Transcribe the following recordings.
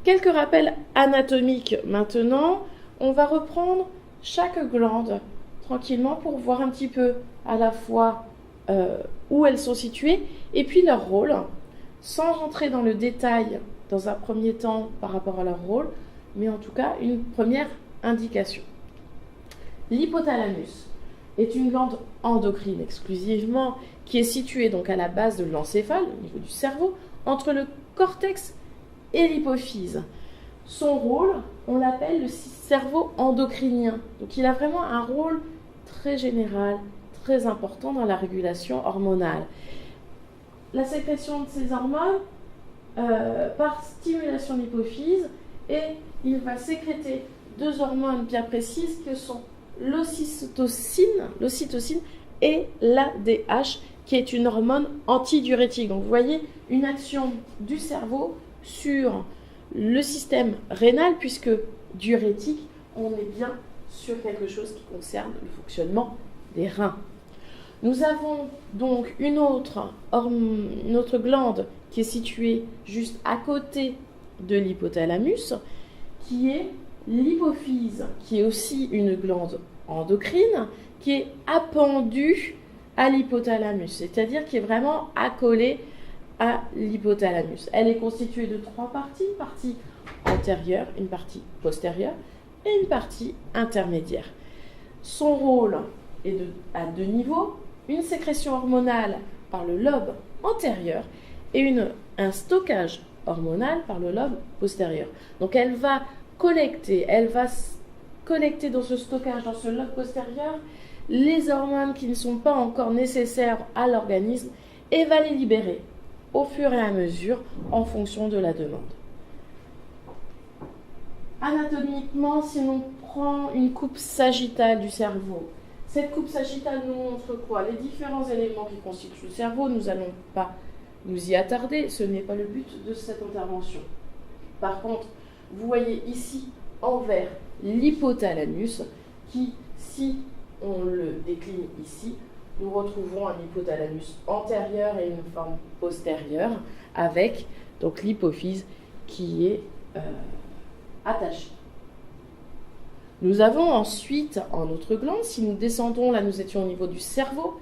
Quelques rappels anatomiques maintenant. On va reprendre chaque glande tranquillement pour voir un petit peu à la fois où elles sont situées et puis leur rôle, sans rentrer dans le détail dans un premier temps par rapport à leur rôle, mais en tout cas une première indication. L'hypothalamus est une glande endocrine exclusivement qui est située donc à la base de l'encéphale, au niveau du cerveau, entre le cortex et l'hypophyse. Son rôle, on l'appelle le cerveau endocrinien. Donc il a vraiment un rôle très général, très important dans la régulation hormonale. La sécrétion de ces hormones par stimulation de l'hypophyse, et il va sécréter deux hormones bien précises que sont l'ocytocine et l'ADH, qui est une hormone antidiurétique. Donc vous voyez une action du cerveau sur le système rénal, puisque diurétique, on est bien sur quelque chose qui concerne le fonctionnement des reins. Nous avons donc une autre glande qui est située juste à côté de l'hypothalamus, qui est l'hypophyse, qui est aussi une glande endocrine, qui est appendue à l'hypothalamus, c'est-à-dire qui est vraiment accolée à l'hypothalamus. Elle est constituée de trois parties, une partie antérieure, une partie postérieure et une partie intermédiaire. Son rôle est à deux niveaux, une sécrétion hormonale par le lobe antérieur et un stockage hormonal par le lobe postérieur. Donc elle va collecter dans ce stockage, dans ce lobe postérieur, les hormones qui ne sont pas encore nécessaires à l'organisme et va les libérer au fur et à mesure en fonction de la demande. Anatomiquement, si l'on prend une coupe sagittale du cerveau, cette coupe sagittale nous montre quoi? Les différents éléments qui constituent le cerveau. Nous n'allons pas nous y attarder, ce n'est pas le but de cette intervention. Par contre, vous voyez ici en vert l'hypothalamus qui, si on le décline ici, nous retrouvons un hypothalamus antérieur et une forme postérieure avec donc l'hypophyse qui est attachée. Nous avons ensuite en autre glande, si nous descendons, là nous étions au niveau du cerveau,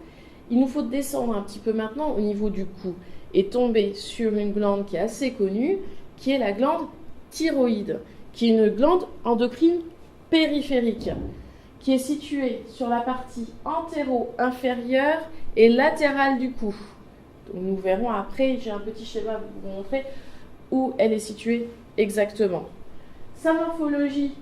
il nous faut descendre un petit peu maintenant au niveau du cou et tomber sur une glande qui est assez connue, qui est la glande thyroïde, qui est une glande endocrine périphérique, qui est située sur la partie antéro-inférieure et latérale du cou. Donc nous verrons après, j'ai un petit schéma pour vous montrer où elle est située exactement. Sa morphologie,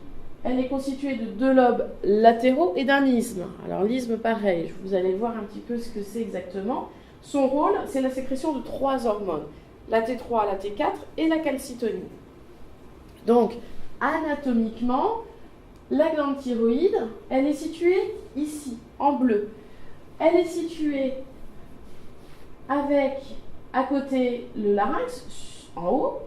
elle est constituée de deux lobes latéraux et d'un isthme. Alors l'isthme, pareil, vous allez voir un petit peu ce que c'est exactement. Son rôle, c'est la sécrétion de trois hormones, la T3, la T4 et la calcitonin. Donc, anatomiquement, la glande thyroïde, elle est située ici, en bleu. Elle est située avec, à côté, le larynx, en haut,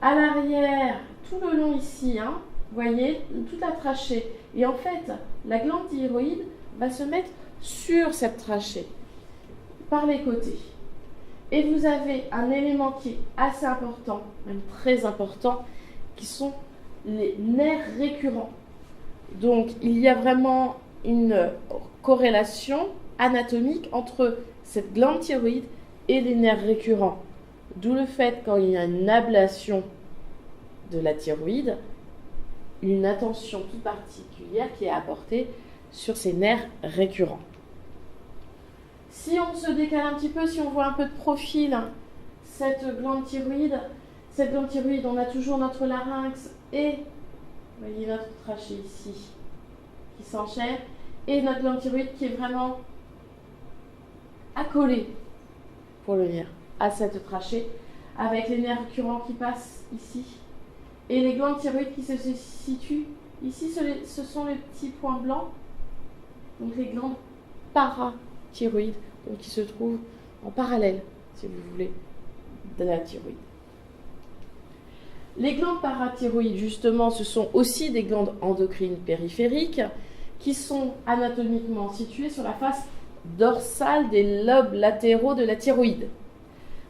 à l'arrière, tout le long ici, vous voyez, toute la trachée. Et en fait, la glande thyroïde va se mettre sur cette trachée, par les côtés. Et vous avez un élément qui est assez important, même très important, qui sont les nerfs récurrents. Donc, il y a vraiment une corrélation anatomique entre cette glande thyroïde et les nerfs récurrents. D'où le fait, quand il y a une ablation de la thyroïde, une attention toute particulière qui est apportée sur ces nerfs récurrents. Si on se décale un petit peu, si on voit un peu de profil, cette glande thyroïde, on a toujours notre larynx et, vous voyez, notre trachée ici qui s'enchaîne, et notre glande thyroïde qui est vraiment accolée, pour le dire, à cette trachée, avec les nerfs récurrents qui passent ici, et les glandes thyroïdes qui se situent ici, ce sont les petits points blancs, donc les glandes parathyroïdes, donc qui se trouvent en parallèle, si vous voulez, de la thyroïde. Les glandes parathyroïdes, justement, ce sont aussi des glandes endocrines périphériques qui sont anatomiquement situées sur la face dorsale des lobes latéraux de la thyroïde.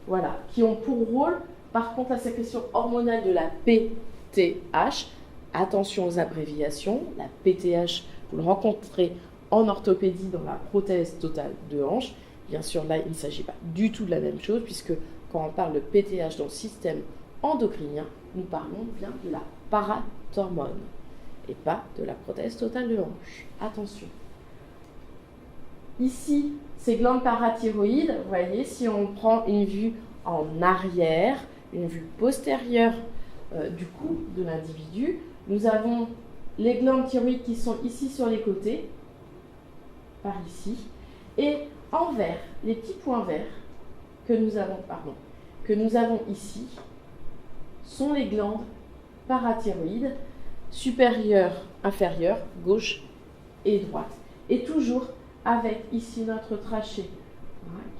Voilà, qui ont pour rôle Par contre, la sécrétion hormonale de la PTH, attention aux abréviations, la PTH, vous le rencontrez en orthopédie dans la prothèse totale de hanche. Bien sûr, là, il ne s'agit pas du tout de la même chose, puisque quand on parle de PTH dans le système endocrinien, nous parlons bien de la parathormone et pas de la prothèse totale de hanche. Attention. Ici, ces glandes parathyroïdes, vous voyez, si on prend une vue en arrière, une vue postérieure du cou de l'individu, nous avons les glandes thyroïdes qui sont ici sur les côtés, par ici, et en vert, les petits points verts que nous avons ici sont les glandes parathyroïdes supérieures, inférieures, gauche et droite. Et toujours avec ici notre trachée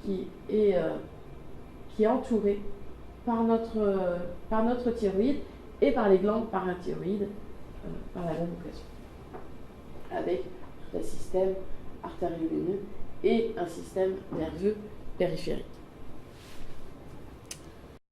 qui est entourée par notre thyroïde et par les glandes parathyroïdes par la même occasion. Avec tout un système artério-veineux et un système nerveux périphérique.